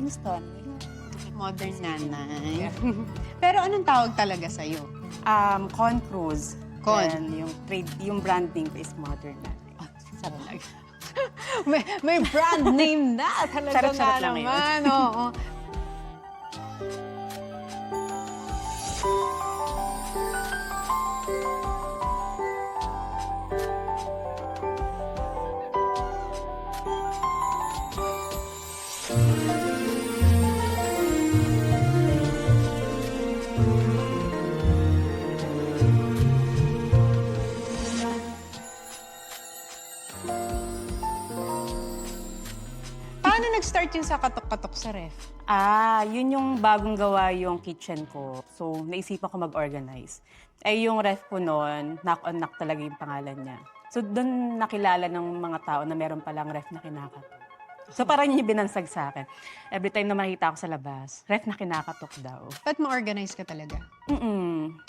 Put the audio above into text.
Kingston. Modern nanay. Pero anong tawag talaga sa'yo? Con Cruz. Con. And yung brand name ko is Modern Nanay. Talaga. may brand name na. Talaga Charot-charot nga lang yun. naman. Oo. Paano nag-start yung sa katok-katok sa ref? Yun yung bagong gawa yung kitchen ko. So, naisipan ko mag-organize. Yung ref ko noon, knock on knock talaga yung pangalan niya. So, doon nakilala ng mga tao na meron palang ref na kinakatok. So, parang yun yung binansag sa akin. Every time na makita ako sa labas, ref na kinakatok daw. Ba't ma-organize ka talaga? Mm-mm.